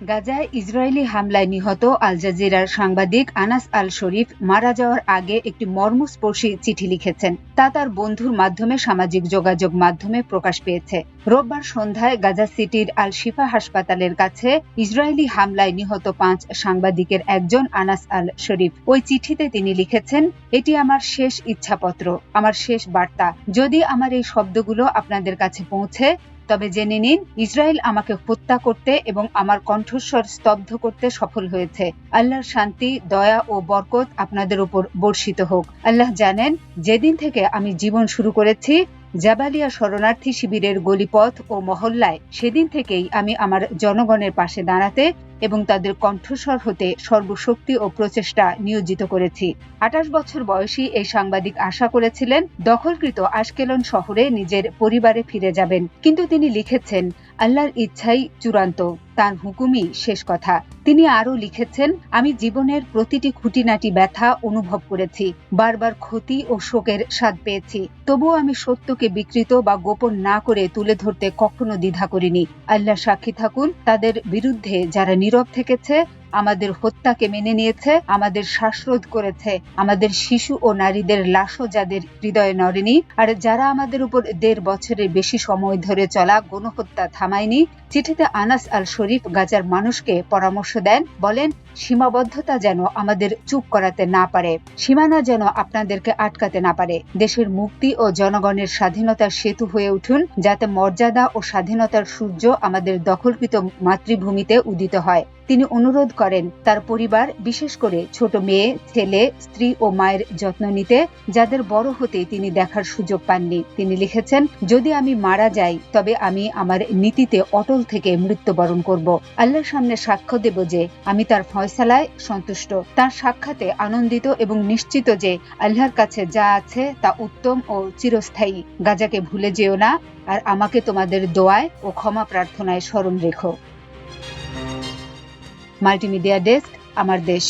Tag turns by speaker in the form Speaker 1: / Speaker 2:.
Speaker 1: গাজায় ইসরায়েলি হামলায় নিহত আল জাজিরার সাংবাদিক আনাস আল শরীফ মারা যাওয়ার আগে একটি মর্মস্পর্শী চিঠি লিখেছেন। তা তার বন্ধুর মাধ্যমে সামাজিক যোগাযোগ মাধ্যমে প্রকাশ পেয়েছে। রোববার সন্ধ্যায় গাজা সিটির আল শিফা হাসপাতালের কাছে ইসরায়েলি হামলায় নিহত 5 সাংবাদিকের একজন আনাস আল শরীফ। ওই চিঠিতে তিনি লিখেছেন, এটি আমার শেষ ইচ্ছাপত্র, আমার শেষ বার্তা। যদি আমার এই শব্দগুলো আপনাদের কাছে পৌঁছে, তবে জেনে নিন ইসরায়েল আমাকে হত্যা করতে এবং আমার কণ্ঠস্বর স্তব্ধ করতে সফল হয়েছে। আল্লাহর শান্তি, দয়া ও বরকত আপনাদের উপর বর্ষিত হোক। আল্লাহ জানেন, যেদিন থেকে আমি জীবন শুরু করেছি জাবালিয়া শরণার্থী শিবিরের গলিপথ ও মহল্লায়, সেদিন থেকেই আমি আমার জনগণের পাশে দাঁড়াতে এবং তাদের কণ্ঠস্বর হতে সর্বশক্তি ও প্রচেষ্টা নিয়োজিত করেছি। 28 বছর বয়সী এই সাংবাদিক আশা করেছিলেন দখলকৃত আশকেলন শহরে নিজের পরিবারে ফিরে যাবেন, কিন্তু তিনি লিখেছেন, আল্লাহর ইচ্ছাই চূড়ান্ত, তার হুকুমই শেষ কথা। তিনি আরও লিখেছেন, আমি জীবনের প্রতিটি খুঁটিনাটি ব্যথা অনুভব করেছি, বারবার ক্ষতি ও শোকের স্বাদ পেয়েছি, তবুও আমি সত্যকে বিকৃত বা গোপন না করে তুলে ধরতে কখনো দ্বিধা করিনি। আল্লাহ সাক্ষী থাকুন, তাদের বিরুদ্ধে যারা নীরব থেকেছে, আমাদের হত্যাকে মেনে নিয়েছে, আমাদের শ্বাসরোধ করেছে, আমাদের শিশু ও নারীদের লাশও যাদের হৃদয়ে নড়েনি, আর যারা আমাদের উপর 1.5 বছরের বেশি সময় ধরে চলা গণহত্যা থামায়নি। চিঠিতে আনাস আল শরীফ গাজার মানুষকে পরামর্শ দেন, বলেন, সীমাবদ্ধতা যেন আমাদের চুপ করাতে না পারে, সীমানা যেন আপনাদেরকে আটকাতে না পারে। দেশের মুক্তি ও জনগণের স্বাধীনতার সেতু হয়ে উঠুন, যাতে মর্যাদা ও স্বাধীনতার সূর্য আমাদের দখলকৃত মাতৃভূমিতে উদিত হয়। তিনি অনুরোধ করেন তার পরিবার, বিশেষ করে ছোট মেয়ে, ছেলে, স্ত্রী ও মায়ের যত্ন নিতে, যাদের বড় হতে তিনি দেখার সুযোগ পাননি। তিনি লিখেছেন, যদি আমি মারা যাই, তবে আমি আমার নীতিতে অটল থেকে মৃত্যুবরণ করব। আল্লাহর সামনে সাক্ষ্য দেব যে আমি তার ফয়সালায় সন্তুষ্ট, তার সাক্ষাতে আনন্দিত এবং নিশ্চিত যে আল্লাহর কাছে যা আছে তা উত্তম ও চিরস্থায়ী। গাজাকে ভুলে যেও না, আর আমাকে তোমাদের দোয়ায় ও ক্ষমা প্রার্থনায় স্মরণ রেখো। মাল্টিমিডিয়া ডেস্ক, আমার দেশ।